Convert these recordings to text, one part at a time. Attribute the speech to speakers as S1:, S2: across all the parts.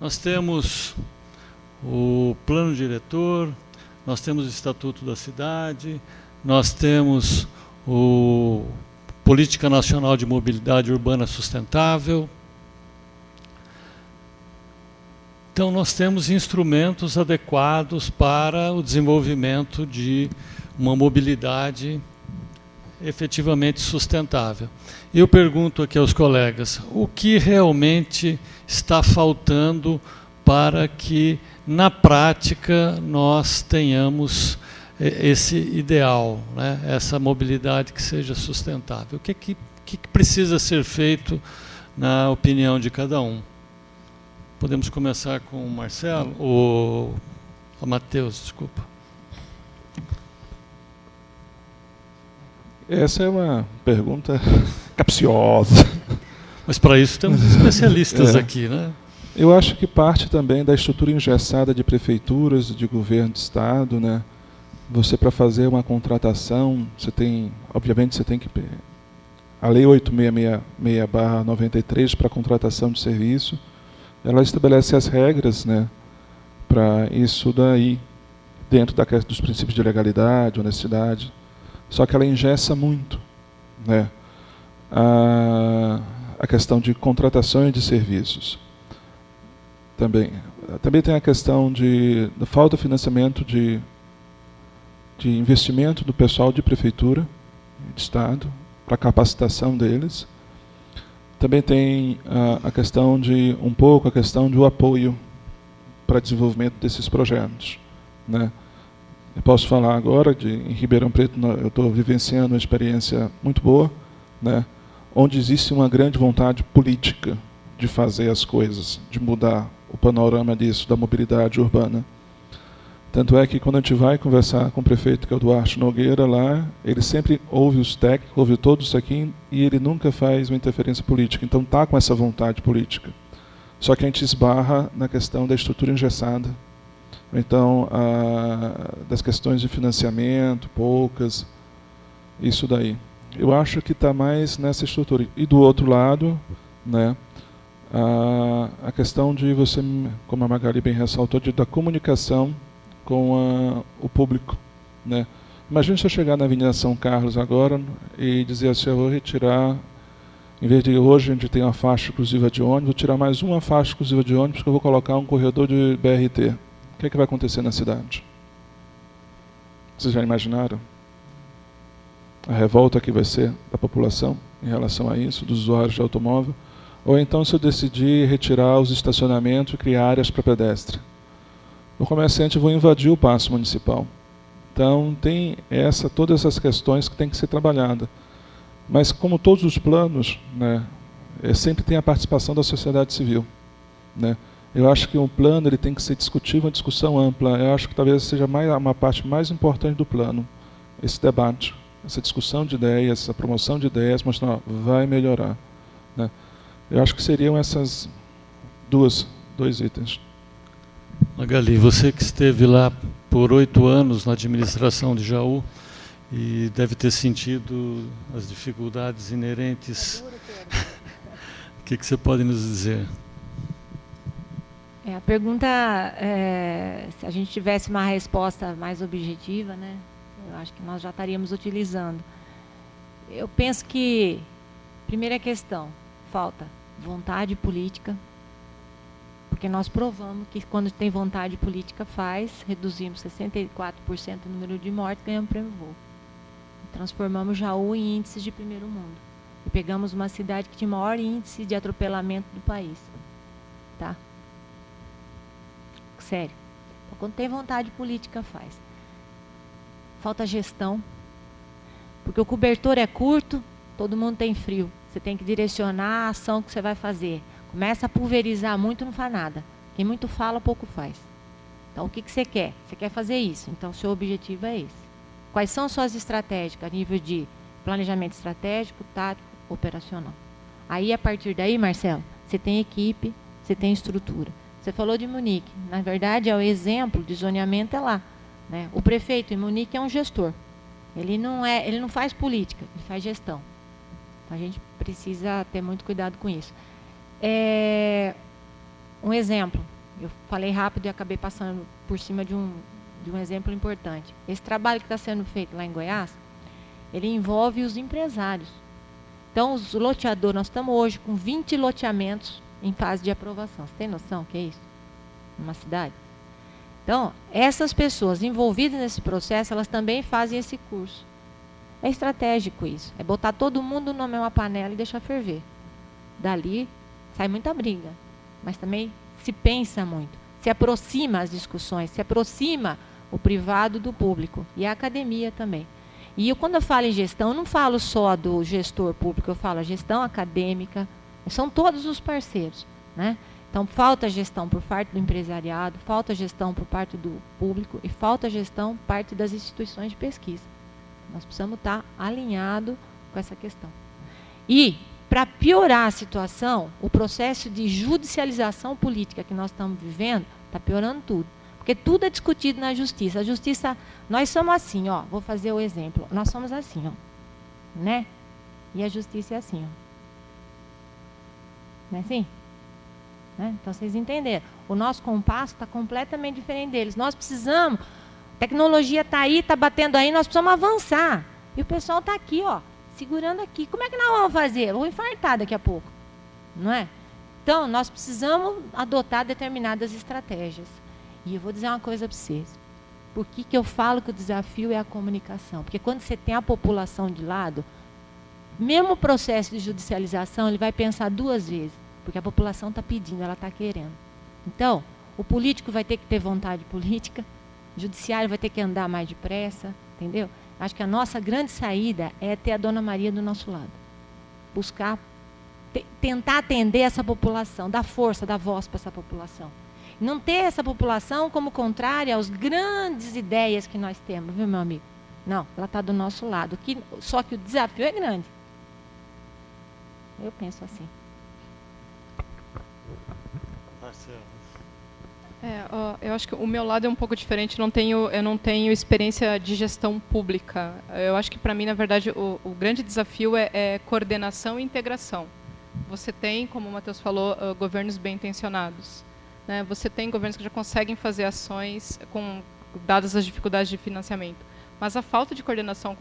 S1: Nós temos o plano diretor, nós temos o Estatuto da Cidade, nós temos o Política Nacional de Mobilidade Urbana Sustentável. Então, nós temos instrumentos adequados para o desenvolvimento de uma mobilidade efetivamente sustentável. Eu pergunto aqui aos colegas, o que realmente está faltando para que, na prática, nós tenhamos esse ideal, né? Essa mobilidade que seja sustentável? O que precisa ser feito, na opinião de cada um? Podemos começar com o Marcelo, ou o Matheus, desculpa.
S2: Essa é uma pergunta capciosa.
S1: Mas para isso temos especialistas aqui, né?
S2: Eu acho que parte também da estrutura engessada de prefeituras, de governo de estado, né? Você, para fazer uma contratação, obviamente você tem que... A Lei 8.666/93 para contratação de serviço, ela estabelece as regras, né, para isso daí, dentro dos princípios de legalidade, honestidade. Só que ela engessa muito, né, a questão de contratações de serviços. Também tem a questão da falta de financiamento de investimento do pessoal de prefeitura, de estado, para a capacitação deles. Também tem a questão do apoio para desenvolvimento desses projetos, né? Eu posso falar agora em Ribeirão Preto, eu estou vivenciando uma experiência muito boa, né? Onde existe uma grande vontade política de fazer as coisas, de mudar o panorama disso, da mobilidade urbana. Tanto é que quando a gente vai conversar com o prefeito, que é o Duarte Nogueira, lá, ele sempre ouve os técnicos, ouve todos isso aqui, e ele nunca faz uma interferência política. Então está com essa vontade política. Só que a gente esbarra na questão da estrutura engessada. Então, das questões de financiamento, poucas, isso daí. Eu acho que está mais nessa estrutura. E do outro lado, né, a questão de você, como a Magali bem ressaltou, da comunicação com o público, né? Imagina se eu chegar na Avenida São Carlos agora e dizer assim, eu vou retirar, em vez de hoje a gente tem uma faixa exclusiva de ônibus, vou tirar mais uma faixa exclusiva de ônibus porque eu vou colocar um corredor de BRT. O que é que vai acontecer na cidade? Vocês já imaginaram? A revolta que vai ser da população em relação a isso, dos usuários de automóvel? Ou então se eu decidir retirar os estacionamentos e criar áreas para pedestre? O comerciante vai invadir o paço municipal. Então, tem todas essas questões que têm que ser trabalhadas. Mas, como todos os planos, né, sempre tem a participação da sociedade civil, né? Eu acho que um plano ele tem que ser discutido, uma discussão ampla. Eu acho que talvez seja uma parte mais importante do plano, esse debate, essa discussão de ideias, essa promoção de ideias, mostrar, vai melhorar, né? Eu acho que seriam essas dois itens.
S1: Magali, você que esteve lá por 8 anos na administração de Jaú e deve ter sentido as dificuldades inerentes, o que você pode nos dizer?
S3: A pergunta, se a gente tivesse uma resposta mais objetiva, né, eu acho que nós já estaríamos utilizando. Eu penso que, primeira questão, falta vontade política, porque nós provamos que quando tem vontade política reduzimos 64% o número de mortes, ganhamos prêmio Volvo. Transformamos Jaú em índices de primeiro mundo. E pegamos uma cidade que tinha o maior índice de atropelamento do país. Tá? Sério. Então, quando tem vontade política, falta gestão, porque o cobertor é curto, todo mundo tem frio. Você tem que direcionar a ação que você vai fazer. Começa a pulverizar muito, não faz nada. Quem muito fala, pouco faz. Então, o que você quer? Você quer fazer isso. Então, o seu objetivo é esse. Quais são suas estratégias a nível de planejamento estratégico, tático, operacional? Aí, a partir daí, Marcelo, você tem equipe, você tem estrutura. Você falou de Munique. Na verdade, o exemplo de zoneamento é lá, né? O prefeito em Munique é um gestor. Ele não faz política, ele faz gestão. Então, a gente precisa ter muito cuidado com isso. Um exemplo, Eu falei rápido e acabei passando por cima de um exemplo importante. Esse trabalho que está sendo feito lá em Goiás, ele envolve os empresários. Então, os loteadores, nós estamos hoje com 20 loteamentos em fase de aprovação. Você tem noção do que é isso? Numa cidade? Então, essas pessoas envolvidas nesse processo, elas também fazem esse curso. É estratégico isso. É botar todo mundo numa mesma panela e deixar ferver. Dali, sai muita briga. Mas também se pensa muito. Se aproxima as discussões, se aproxima o privado do público. E a academia também. E quando eu falo em gestão, eu não falo só do gestor público, eu falo a gestão acadêmica. São todos os parceiros, né? Então, falta gestão por parte do empresariado, falta gestão por parte do público e falta gestão por parte das instituições de pesquisa. Nós precisamos estar alinhados com essa questão. E, para piorar a situação, o processo de judicialização política que nós estamos vivendo está piorando tudo. Porque tudo é discutido na justiça. A justiça, nós somos assim, ó, vou fazer o exemplo. Nós somos assim, ó, né? E a justiça é assim, ó. Não é assim? Né? Então, vocês entenderam. O nosso compasso está completamente diferente deles. Nós precisamos, a tecnologia está aí, está batendo aí, nós precisamos avançar. E o pessoal está aqui, ó, segurando aqui. Como é que nós vamos fazer? Eu vou infartar daqui a pouco. Não é? Então, nós precisamos adotar determinadas estratégias. E eu vou dizer uma coisa para vocês. Por que eu falo que o desafio é a comunicação? Porque quando você tem a população de lado, mesmo o processo de judicialização, ele vai pensar 2 vezes. Porque a população está pedindo, ela está querendo. Então, o político vai ter que ter vontade política, o judiciário vai ter que andar mais depressa, entendeu? Acho que a nossa grande saída é ter a Dona Maria do nosso lado. Buscar, tentar atender essa população, dar força, dar voz para essa população. Não ter essa população como contrária às grandes ideias que nós temos, viu, meu amigo? Não, ela está do nosso lado. Só que o desafio é grande. Eu penso assim.
S4: Eu acho que o meu lado é um pouco diferente. Eu não tenho experiência de gestão pública. Eu acho que, para mim, na verdade, o grande desafio é coordenação e integração. Você tem, como o Matheus falou, governos bem intencionados, né? Você tem governos que já conseguem fazer ações dadas as dificuldades de financiamento. Mas a falta de coordenação,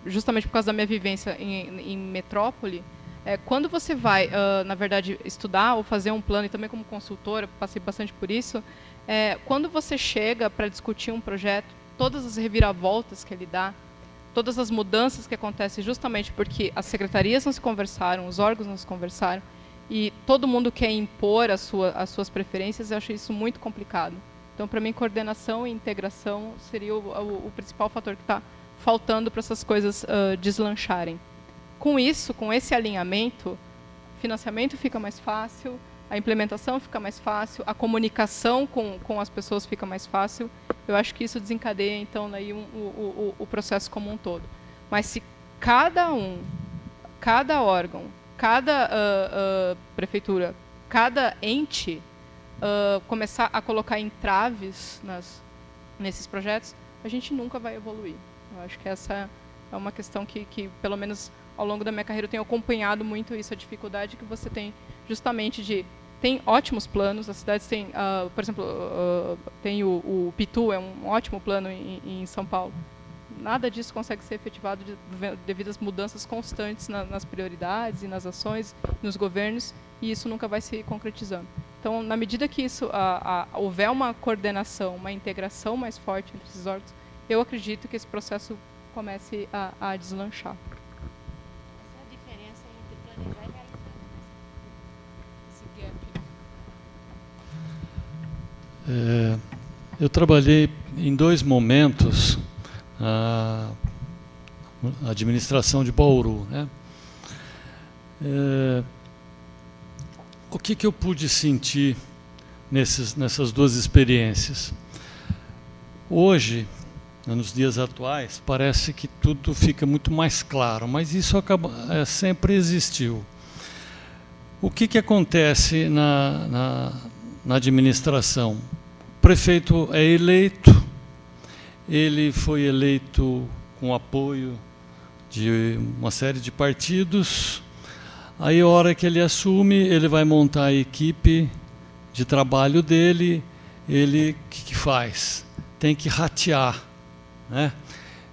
S4: justamente por causa da minha vivência em metrópole, quando você vai, na verdade, estudar ou fazer um plano, e também como consultora, passei bastante por isso, quando você chega para discutir um projeto, todas as reviravoltas que ele dá, todas as mudanças que acontecem justamente porque as secretarias não se conversaram, os órgãos não se conversaram, e todo mundo quer impor as suas preferências, eu acho isso muito complicado. Então, para mim, coordenação e integração seria o principal fator que está faltando para essas coisas deslancharem. Com isso, com esse alinhamento, o financiamento fica mais fácil, a implementação fica mais fácil, a comunicação com as pessoas fica mais fácil. Eu acho que isso desencadeia, então, aí o processo como um todo. Mas se cada órgão, cada prefeitura, cada ente começar a colocar entraves nesses projetos, a gente nunca vai evoluir. Eu acho que essa é uma questão que pelo menos, ao longo da minha carreira, eu tenho acompanhado muito isso, a dificuldade que você tem justamente tem ótimos planos, as cidades têm, por exemplo, tem o Pitu, é um ótimo plano em São Paulo. Nada disso consegue ser efetivado devido às mudanças constantes nas prioridades e nas ações, nos governos, e isso nunca vai se concretizando. Então, na medida que houver uma coordenação, uma integração mais forte entre esses órgãos, eu acredito que esse processo comece a deslanchar.
S1: Eu trabalhei em 2 momentos a administração de Bauru, né? O que eu pude sentir nessas 2 experiências? Hoje, nos dias atuais, parece que tudo fica muito mais claro, mas isso sempre existiu. O que acontece na administração? O prefeito é eleito, ele foi eleito com apoio de uma série de partidos, aí a hora que ele assume, ele vai montar a equipe de trabalho dele, ele que faz? Tem que ratear, né?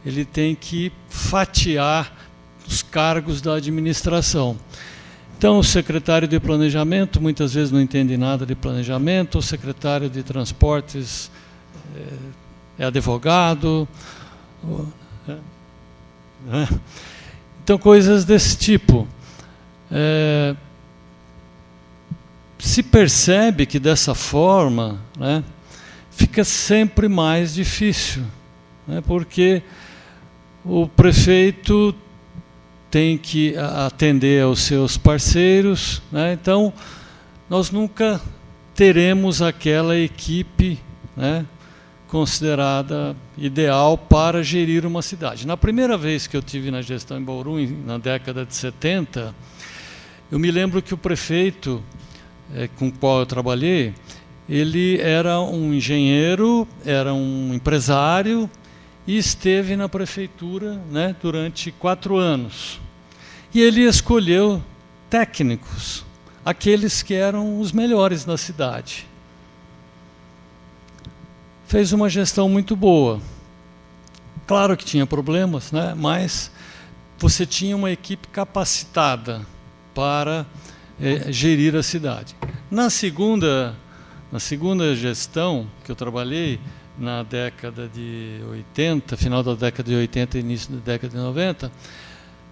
S1: Ele tem que fatiar os cargos da administração. Então, o secretário de planejamento muitas vezes não entende nada de planejamento, o secretário de transportes é advogado. Então, coisas desse tipo. Se percebe que dessa forma, né, fica sempre mais difícil, né, porque o prefeito tem que atender aos seus parceiros, né, então nós nunca teremos aquela equipe, né, considerada ideal para gerir uma cidade. Na primeira vez que eu tive na gestão em Bauru, na década de 70, eu me lembro que o prefeito com o qual eu trabalhei, ele era um engenheiro, era um empresário e esteve na prefeitura, né, durante 4 anos. E ele escolheu técnicos, aqueles que eram os melhores na cidade. Fez uma gestão muito boa. Claro que tinha problemas, né, mas você tinha uma equipe capacitada para gerir a cidade. Na segunda gestão que eu trabalhei, na década de 80, final da década de 80 e início da década de 90,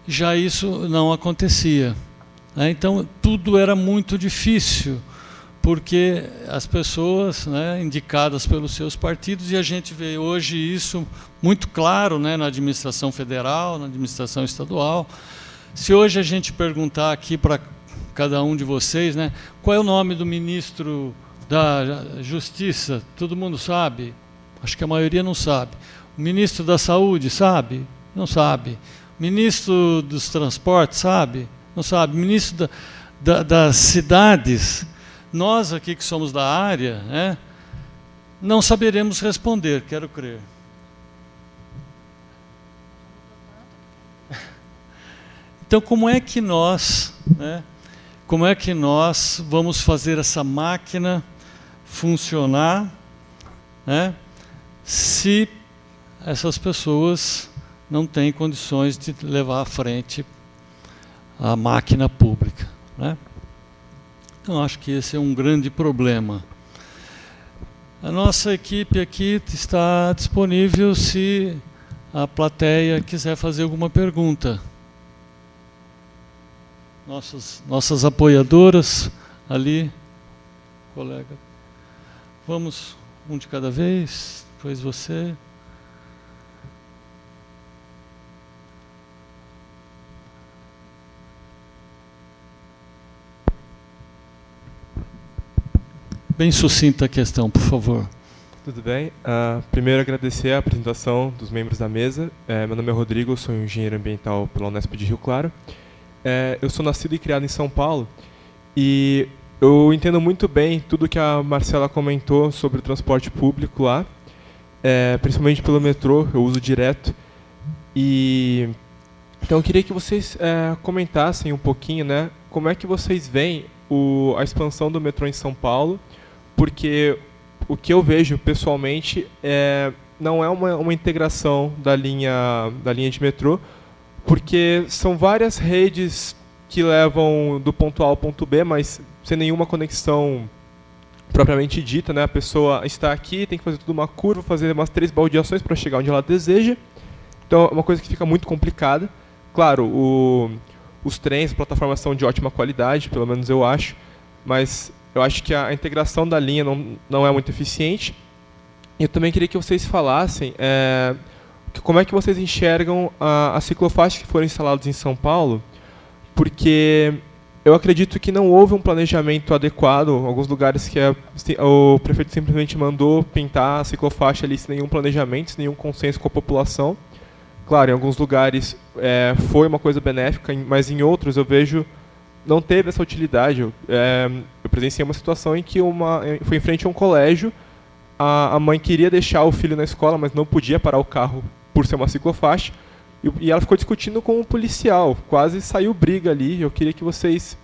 S1: já isso não acontecia, né? Então, tudo era muito difícil, porque as pessoas, né, indicadas pelos seus partidos, e a gente vê hoje isso muito claro, né, na administração federal, na administração estadual. Se hoje a gente perguntar aqui para cada um de vocês, né, qual é o nome do ministro da Justiça? Todo mundo sabe? Acho que a maioria não sabe. O ministro da Saúde sabe? Não sabe. O ministro dos Transportes sabe? Não sabe. O ministro das Cidades, nós aqui que somos da área, né, não saberemos responder, quero crer. Então, como é que nós, né, vamos fazer essa máquina funcionar, né, se essas pessoas não têm condições de levar à frente a máquina pública, né? Então, acho que esse é um grande problema. A nossa equipe aqui está disponível se a plateia quiser fazer alguma pergunta. Nossas apoiadoras ali, colega. Vamos um de cada vez, depois você. Bem sucinta a questão, por favor.
S5: Tudo bem. Primeiro, agradecer a apresentação dos membros da mesa. Meu nome é Rodrigo, sou engenheiro ambiental pela Unesp de Rio Claro. Eu sou nascido e criado em São Paulo e eu entendo muito bem tudo que a Marcela comentou sobre o transporte público lá, principalmente pelo metrô, eu uso direto. Então eu queria que vocês comentassem um pouquinho, né, como é que vocês veem a expansão do metrô em São Paulo, porque o que eu vejo pessoalmente não é uma integração da linha de metrô, porque são várias redes que levam do ponto A ao ponto B, mas sem nenhuma conexão propriamente dita, né? A pessoa está aqui, tem que fazer tudo uma curva, fazer umas 3 baldeações para chegar onde ela deseja. Então é uma coisa que fica muito complicada. Claro, os trens, as plataformas são de ótima qualidade, pelo menos eu acho, mas eu acho que a integração da linha não é muito eficiente. Eu também queria que vocês falassem como é que vocês enxergam as ciclofaixas que foram instaladas em São Paulo, porque eu acredito que não houve um planejamento adequado. Em alguns lugares que o prefeito simplesmente mandou pintar a ciclofaixa ali sem nenhum planejamento, sem nenhum consenso com a população. Claro, em alguns lugares foi uma coisa benéfica, mas em outros eu vejo não teve essa utilidade. Eu presenciei uma situação em que foi em frente a um colégio, a mãe queria deixar o filho na escola, mas não podia parar o carro por ser uma ciclofaixa, e ela ficou discutindo com o policial, quase saiu briga ali. Eu queria que vocês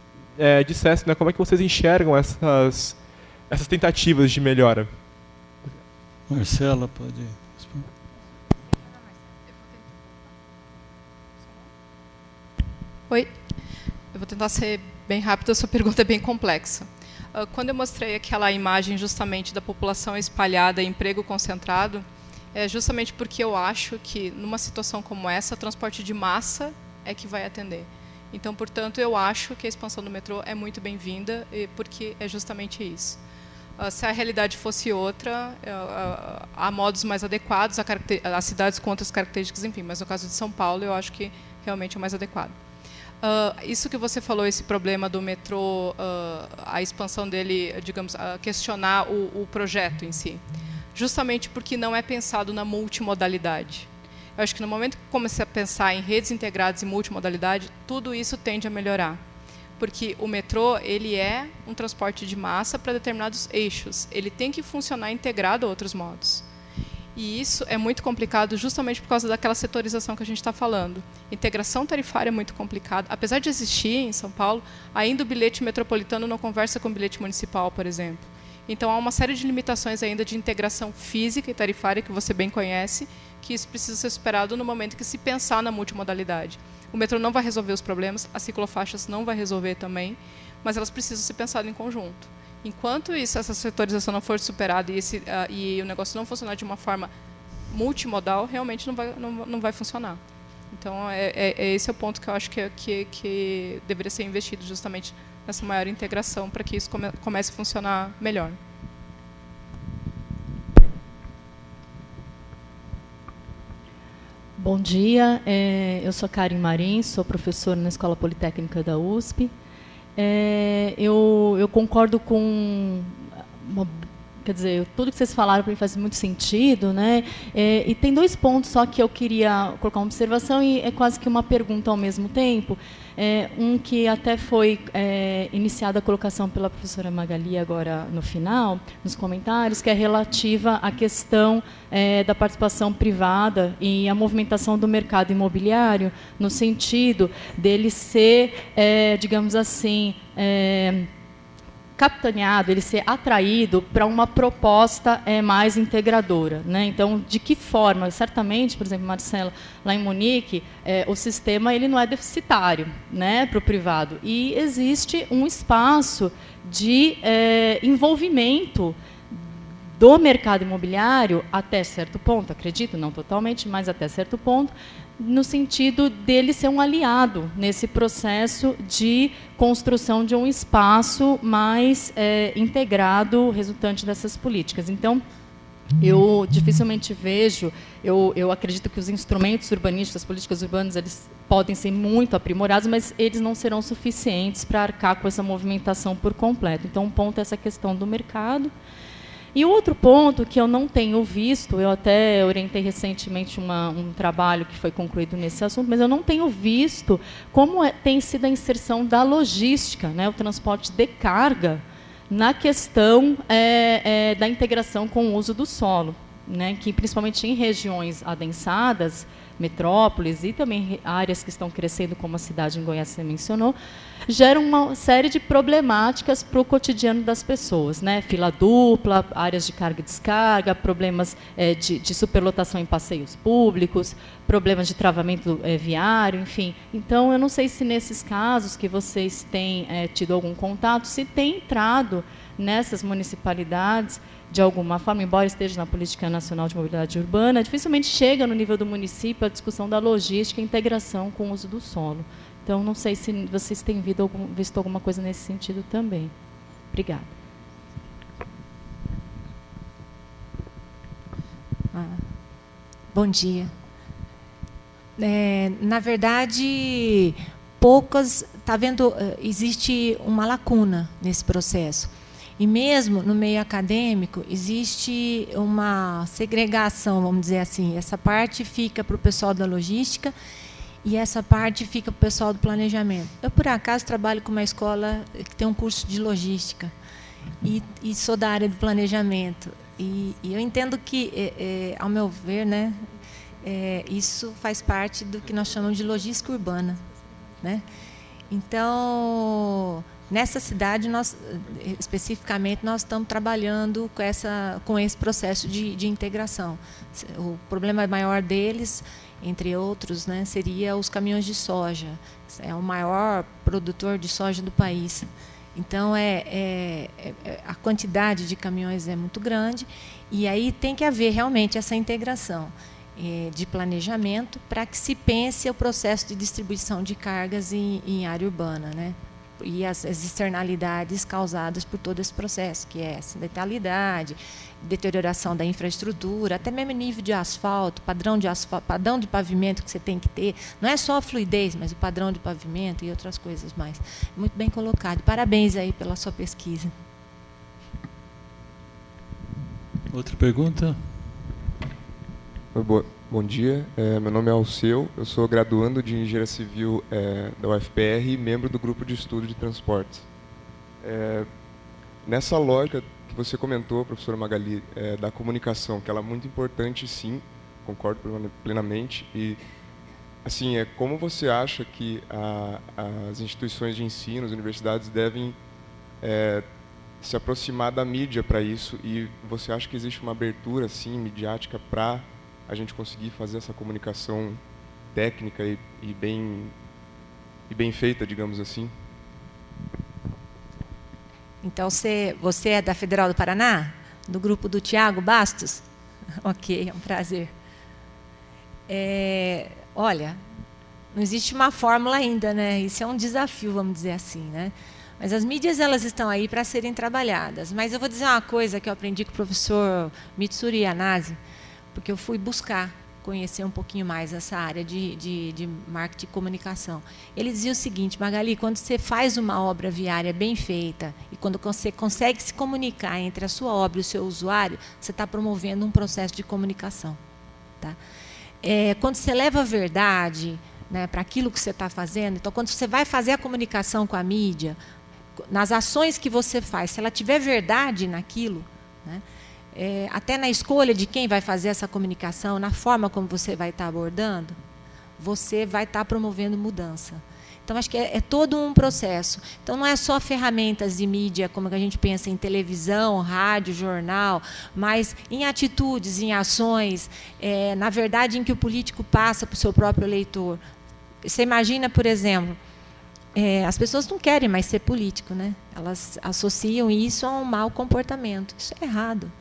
S5: dissessem, né, como é que vocês enxergam essas tentativas de melhora?
S1: Marcela, pode responder.
S4: Oi, eu vou tentar ser bem rápida, a sua pergunta é bem complexa. Quando eu mostrei aquela imagem justamente da população espalhada e emprego concentrado, é justamente porque eu acho que, numa situação como essa, transporte de massa é que vai atender. Então, portanto, eu acho que a expansão do metrô é muito bem-vinda, porque é justamente isso. Se a realidade fosse outra, há modos mais adequados, há cidades com outras características, enfim, mas no caso de São Paulo, eu acho que realmente é o mais adequado. Isso que você falou, esse problema do metrô, a expansão dele, digamos, questionar o projeto em si, justamente porque não é pensado na multimodalidade. Eu acho que no momento que comecei a pensar em redes integradas e multimodalidade, tudo isso tende a melhorar. Porque o metrô, ele é um transporte de massa para determinados eixos. Ele tem que funcionar integrado a outros modos. E isso é muito complicado justamente por causa daquela setorização que a gente está falando. Integração tarifária é muito complicada. Apesar de existir em São Paulo, ainda o bilhete metropolitano não conversa com o bilhete municipal, por exemplo. Então, há uma série de limitações ainda de integração física e tarifária, que você bem conhece, que isso precisa ser superado no momento que se pensar na multimodalidade. O metrô não vai resolver os problemas, as ciclofaixas não vai resolver também, mas elas precisam ser pensadas em conjunto. Enquanto isso, essa setorização não for superada e o negócio não funcionar de uma forma multimodal, realmente não vai funcionar. Então, esse é o ponto que eu acho que deveria ser investido justamente nessa maior integração para que isso comece a funcionar melhor.
S6: Bom dia, eu sou Karen Marins, sou professora na Escola Politécnica da USP. Eu concordo com... Quer dizer, tudo que vocês falaram para mim faz muito sentido, né? E tem dois pontos só que eu queria colocar uma observação e é quase que uma pergunta ao mesmo tempo. Um que até foi iniciada a colocação pela professora Magali agora no final, nos comentários, que é relativa à questão da participação privada e a movimentação do mercado imobiliário, no sentido dele ser, digamos assim, capitaneado, ele ser atraído para uma proposta mais integradora, né? Então, de que forma? Certamente, por exemplo, Marcela, lá em Munique, o sistema ele não é deficitário, né, para o privado. E existe um espaço de envolvimento do mercado imobiliário até certo ponto, acredito, não totalmente, mas até certo ponto, no sentido dele ser um aliado nesse processo de construção de um espaço mais integrado resultante dessas políticas. Então, eu dificilmente vejo, eu acredito que os instrumentos urbanísticos, as políticas urbanas, eles podem ser muito aprimorados, mas eles não serão suficientes para arcar com essa movimentação por completo. Então, um ponto é essa questão do mercado. E o outro ponto que eu não tenho visto, eu até orientei recentemente um trabalho que foi concluído nesse assunto, mas eu não tenho visto como tem sido a inserção da logística, né, o transporte de carga, na questão da integração com o uso do solo, né, que principalmente em regiões adensadas, metrópoles e também áreas que estão crescendo, como a cidade em Goiás você mencionou, geram uma série de problemáticas para o cotidiano das pessoas, né? Fila dupla, áreas de carga e descarga, problemas de superlotação em passeios públicos, problemas de travamento viário, enfim. Então, eu não sei se nesses casos que vocês têm tido algum contato, se tem entrado nessas municipalidades de alguma forma, embora esteja na Política Nacional de Mobilidade Urbana, dificilmente chega no nível do município a discussão da logística e integração com o uso do solo. Então, não sei se vocês têm visto alguma coisa nesse sentido também. Obrigada.
S3: Bom dia. Na verdade, poucas... Está vendo, existe uma lacuna nesse processo. E mesmo no meio acadêmico, existe uma segregação, vamos dizer assim. Essa parte fica para o pessoal da logística e essa parte fica para o pessoal do planejamento. Eu, por acaso, trabalho com uma escola que tem um curso de logística e sou da área do planejamento. E eu entendo que, ao meu ver, né, isso faz parte do que nós chamamos de logística urbana, né? Então, Nessa cidade, especificamente, nós estamos trabalhando com esse processo de integração. O problema maior deles, entre outros, né, seria os caminhões de soja. É o maior produtor de soja do país. Então, a quantidade de caminhões é muito grande, e aí tem que haver realmente essa integração de planejamento para que se pense o processo de distribuição de cargas em área urbana, né? E as externalidades causadas por todo esse processo, que é acidentalidade, deterioração da infraestrutura, até mesmo nível de asfalto, padrão de pavimento que você tem que ter. Não é só a fluidez, mas o padrão de pavimento e outras coisas mais. Muito bem colocado. Parabéns aí pela sua pesquisa.
S1: Outra pergunta?
S7: Bom dia, meu nome é Alceu, eu sou graduando de Engenharia Civil da UFPR e membro do grupo de estudo de transportes. Nessa lógica que você comentou, professora Magali, da comunicação, que ela é muito importante, sim, concordo plenamente, e assim, como você acha que as instituições de ensino, as universidades devem se aproximar da mídia para isso, e você acha que existe uma abertura, assim, midiática para a gente conseguir fazer essa comunicação técnica e bem feita, digamos assim?
S3: Então, você é da Federal do Paraná? Do grupo do Tiago Bastos? Ok, é um prazer. Olha, não existe uma fórmula ainda, né? Isso é um desafio, vamos dizer assim, né? Mas as mídias, elas estão aí para serem trabalhadas. Mas eu vou dizer uma coisa que eu aprendi com o professor Mitsuru Yanase, porque eu fui buscar conhecer um pouquinho mais essa área de marketing e comunicação. Ele dizia o seguinte: Magali, quando você faz uma obra viária bem feita e quando você consegue se comunicar entre a sua obra e o seu usuário, você está promovendo um processo de comunicação. Tá? Quando você leva a verdade, né, para aquilo que você está fazendo, então, quando você vai fazer a comunicação com a mídia, nas ações que você faz, se ela tiver verdade naquilo, né, até na escolha de quem vai fazer essa comunicação, na forma como você vai estar abordando, você vai estar promovendo mudança. Então, acho que é todo um processo. Então, não é só ferramentas de mídia, como a gente pensa em televisão, rádio, jornal, mas em atitudes, em ações, na verdade, em que o político passa para o seu próprio eleitor. Você imagina, por exemplo, as pessoas não querem mais ser político, né? Elas associam isso a um mau comportamento. Isso é errado.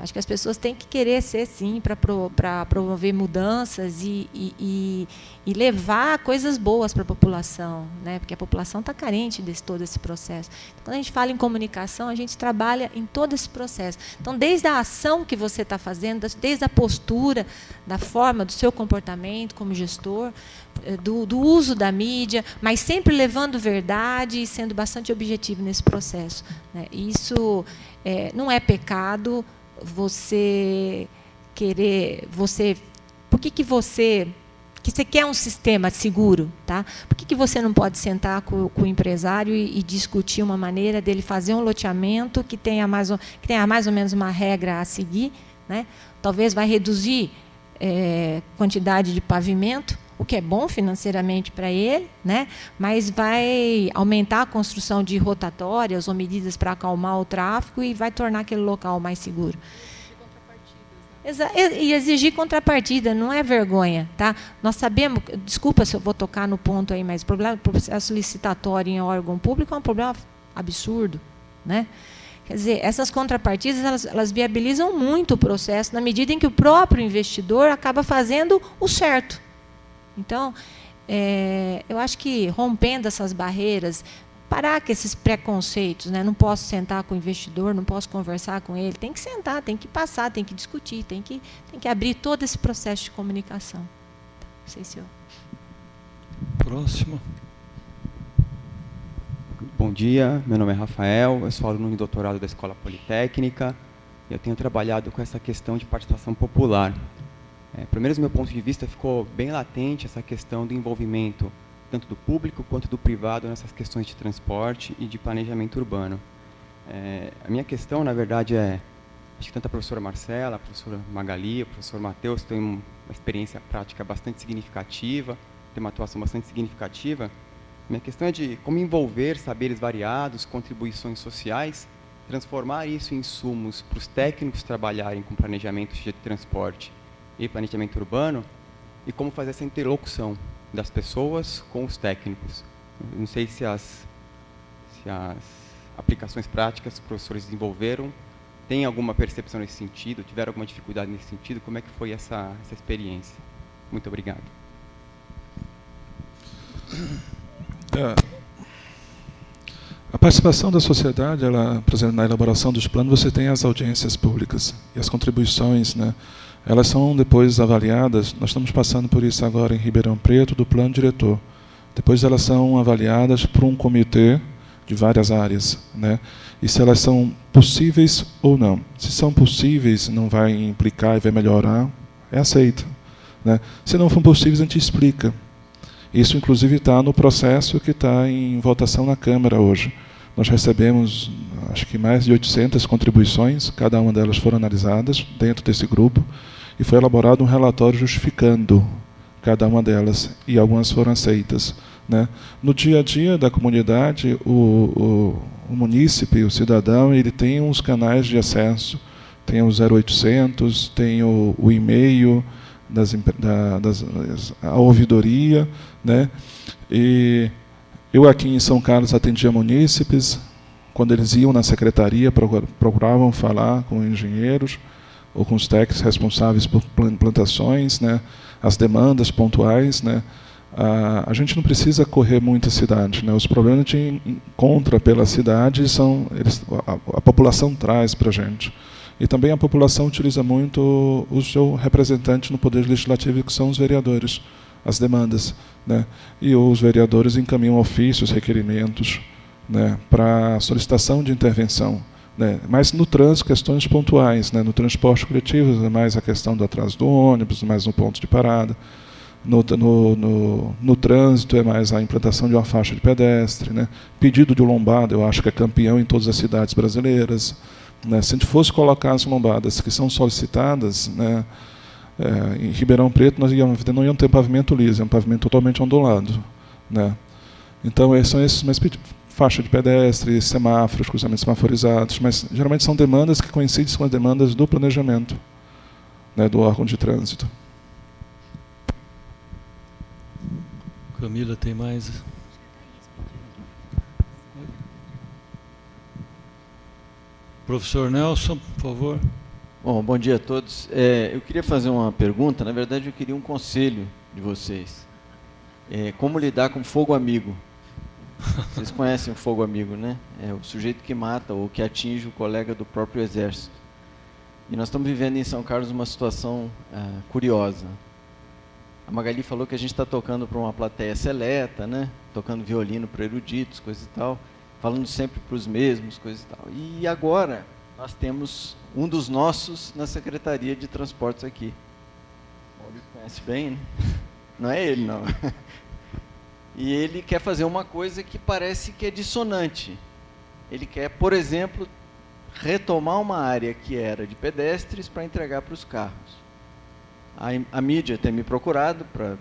S3: Acho que as pessoas têm que querer ser, sim, para promover mudanças e levar coisas boas para a população, né? Porque a população está carente de todo esse processo. Então, quando a gente fala em comunicação, a gente trabalha em todo esse processo. Então, desde a ação que você está fazendo, desde a postura, da forma, do seu comportamento como gestor, do uso da mídia, mas sempre levando verdade e sendo bastante objetivo nesse processo, né? Isso não é pecado. Você querer, por que você quer um sistema seguro, tá? Por que você não pode sentar com o empresário e discutir uma maneira dele fazer um loteamento que tenha mais ou menos uma regra a seguir, né? Talvez vai reduzir quantidade de pavimento, o que é bom financeiramente para ele, né? Mas vai aumentar a construção de rotatórias ou medidas para acalmar o tráfego e vai tornar aquele local mais seguro. E exigir contrapartida, não é vergonha. Tá? Nós sabemos, desculpa se eu vou tocar no ponto aí, mas o problema do processo licitatório em órgão público é um problema absurdo. Né? Quer dizer, essas contrapartidas, elas viabilizam muito o processo, na medida em que o próprio investidor acaba fazendo o certo. Então, eu acho que rompendo essas barreiras, parar com esses preconceitos, né? Não posso sentar com o investidor, não posso conversar com ele, tem que sentar, tem que passar, tem que discutir, tem que abrir todo esse processo de comunicação. Não sei se eu...
S1: Próximo.
S8: Bom dia, meu nome é Rafael, eu sou aluno de doutorado da Escola Politécnica e eu tenho trabalhado com essa questão de participação popular. Primeiro, do meu ponto de vista, ficou bem latente essa questão do envolvimento tanto do público quanto do privado nessas questões de transporte e de planejamento urbano. A minha questão, na verdade, acho que tanto a professora Marcela, a professora Magali, o professor Matheus têm uma experiência prática bastante significativa, tem uma atuação bastante significativa, Minha questão é de como envolver saberes variados, contribuições sociais, transformar isso em insumos para os técnicos trabalharem com planejamento de transporte e planejamento urbano, e como fazer essa interlocução das pessoas com os técnicos. Não sei se as aplicações práticas que os professores desenvolveram têm alguma percepção nesse sentido, tiveram alguma dificuldade nesse sentido, como é que foi essa experiência? Muito obrigado.
S2: A participação da sociedade, ela, por exemplo, na elaboração dos planos, você tem as audiências públicas e as contribuições, né? Elas são depois avaliadas. Nós estamos passando por isso agora em Ribeirão Preto, do plano diretor. Depois elas são avaliadas por um comitê de várias áreas, né? E se elas são possíveis ou não. Se são possíveis, não vai implicar e vai melhorar, é aceito, né? Se não for possíveis, a gente explica. Isso, inclusive, está no processo que está em votação na Câmara hoje. Nós recebemos, acho que mais de 800 contribuições, cada uma delas foram analisadas dentro desse grupo, e foi elaborado um relatório justificando cada uma delas, e algumas foram aceitas, né? No dia a dia da comunidade, o munícipe, o cidadão, ele tem uns canais de acesso, tem o 0800, tem o e-mail, a ouvidoria, né? E eu aqui em São Carlos atendia munícipes, quando eles iam na secretaria, procuravam falar com engenheiros ou com os técnicos responsáveis por implantações, né? As demandas pontuais, né? A gente não precisa correr muito a cidade, né? Os problemas que a gente encontra pela cidade a população traz para a gente. E também a população utiliza muito o seu representante no Poder Legislativo, que são os vereadores, as demandas, né? E os vereadores encaminham ofícios, requerimentos, né, para solicitação de intervenção, né? Mas no trânsito, questões pontuais, né? No transporte coletivo, é mais a questão do atraso do ônibus, mais no ponto de parada. No trânsito é mais a implantação de uma faixa de pedestre, né? Pedido de lombada, eu acho que é campeão em todas as cidades brasileiras. Né, se a gente fosse colocar as lombadas que são solicitadas, né, em Ribeirão Preto nós não íamos ter pavimento liso, é um pavimento totalmente ondulado, né. Então são esses mais faixa de pedestre, semáforos, cruzamentos semaforizados, mas geralmente são demandas que coincidem com as demandas do planejamento, né, do órgão de trânsito.
S1: Camila, tem mais? Professor Nelson, por favor.
S9: Bom dia a todos. Eu queria fazer uma pergunta, na verdade eu queria um conselho de vocês. Como lidar com fogo amigo? Vocês conhecem o fogo amigo, né? É o sujeito que mata ou que atinge o colega do próprio exército. E nós estamos vivendo em São Carlos uma situação curiosa. A Magali falou que a gente está tocando para uma plateia seleta, né? Tocando violino para eruditos, coisa e tal, falando sempre para os mesmos, coisa e tal. E agora nós temos um dos nossos na Secretaria de Transportes aqui. O Maurício conhece bem, né? Não é ele, não. E ele quer fazer uma coisa que parece que é dissonante. Ele quer, por exemplo, retomar uma área que era de pedestres para entregar para os carros. A mídia tem me procurado para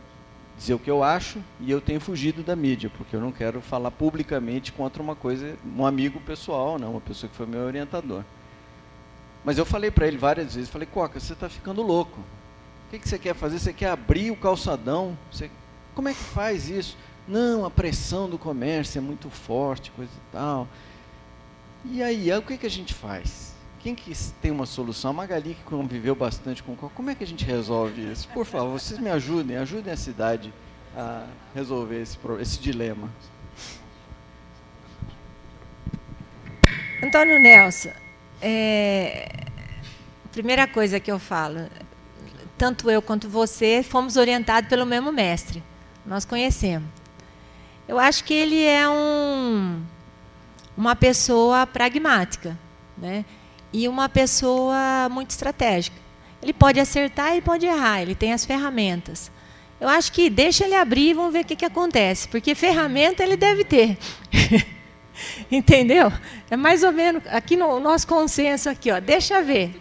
S9: dizer o que eu acho, e eu tenho fugido da mídia, porque eu não quero falar publicamente contra uma coisa, um amigo pessoal, não, uma pessoa que foi meu orientador. Mas eu falei para ele várias vezes, falei, Coca, você está ficando louco. O que você quer fazer? Você quer abrir o calçadão? Como é que faz isso? Não, a pressão do comércio é muito forte, coisa e tal. E aí, o que a gente faz? Quem que tem uma solução? A Magali, que conviveu bastante com o Coca, como é que a gente resolve isso? Por favor, vocês me ajudem a cidade a resolver esse dilema.
S3: Antônio Nelson, primeira coisa que eu falo, tanto eu quanto você fomos orientados pelo mesmo mestre, nós conhecemos. Eu acho que ele é uma pessoa pragmática, né? E uma pessoa muito estratégica. Ele pode acertar e pode errar, ele tem as ferramentas. Eu acho que deixa ele abrir e vamos ver o que acontece, porque ferramenta ele deve ter. Entendeu? É mais ou menos aqui no nosso consenso aqui, ó, deixa ver.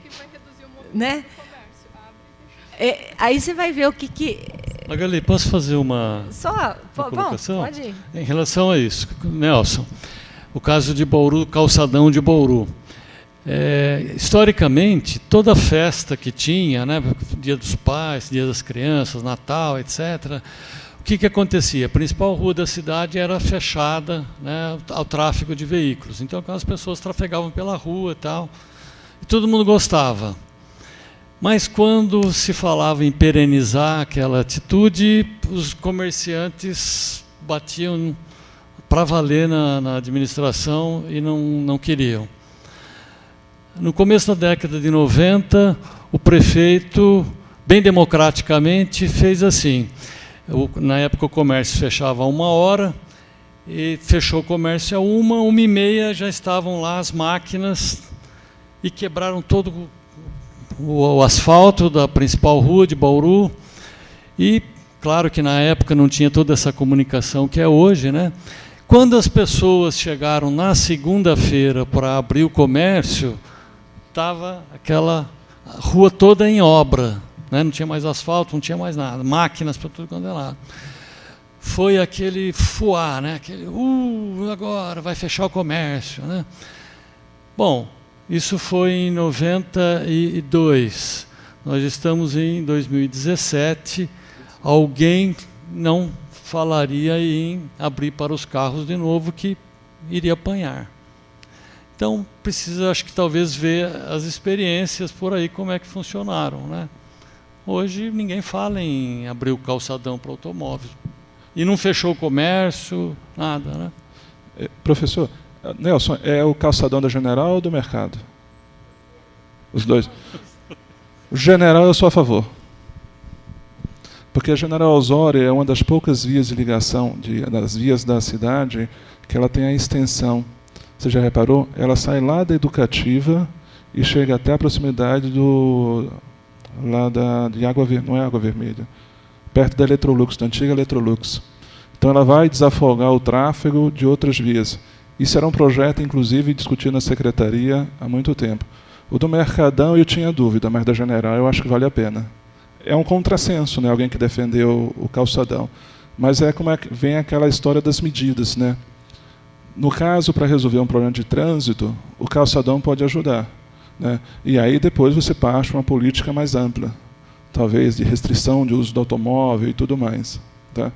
S3: Né? Aí você vai ver o que
S1: Magali, posso fazer uma colocação?
S3: Pode ir.
S1: Em relação a isso, Nelson, o caso de Bauru, calçadão de Bauru. Historicamente, toda festa que tinha, né, Dia dos Pais, Dia das Crianças, Natal, etc., o que acontecia? A principal rua da cidade era fechada, né, ao tráfego de veículos. Então, as pessoas trafegavam pela rua e tal, e todo mundo gostava. Mas quando se falava em perenizar aquela atitude, os comerciantes batiam para valer na administração e não queriam. No começo da década de 90, o prefeito, bem democraticamente, fez assim. Na época o comércio fechava a 1h, e fechou o comércio a 1h30 já estavam lá as máquinas e quebraram todo o asfalto da principal rua de Bauru. E, claro que na época não tinha toda essa comunicação que é hoje, né? Quando as pessoas chegaram na segunda-feira para abrir o comércio, estava aquela rua toda em obra, né? Não tinha mais asfalto, não tinha mais nada, máquinas para tudo quanto é lado. Foi aquele fuá, né? Aquele, agora vai fechar o comércio, né? Bom, isso foi em 92. Nós estamos em 2017. Alguém não falaria em abrir para os carros de novo, que iria apanhar. Então, precisa, acho que talvez, ver as experiências por aí, como é que funcionaram, né? Hoje, ninguém fala em abrir o calçadão para automóvel. E não fechou o comércio, nada, né?
S2: Professor, Nelson, é o calçadão da General ou do Mercado? Os dois. O General eu sou a favor. Porque a General Osório é uma das poucas vias de ligação, das vias da cidade, que ela tem a extensão. Você já reparou? Ela sai lá da Educativa e chega até a proximidade de Água Vermelha, não é Água Vermelha, perto da Electrolux, da antiga Electrolux. Então ela vai desafogar o tráfego de outras vias. Isso era um projeto, inclusive, discutido na Secretaria há muito tempo. O do Mercadão eu tinha dúvida, mas da General eu acho que vale a pena. É um contrassenso, né? Alguém que defendeu o calçadão. Mas é como vem aquela história das medidas, né? No caso, para resolver um problema de trânsito, o calçadão pode ajudar, né? E aí depois você parte para uma política mais ampla, talvez de restrição de uso do automóvel e tudo mais, tá?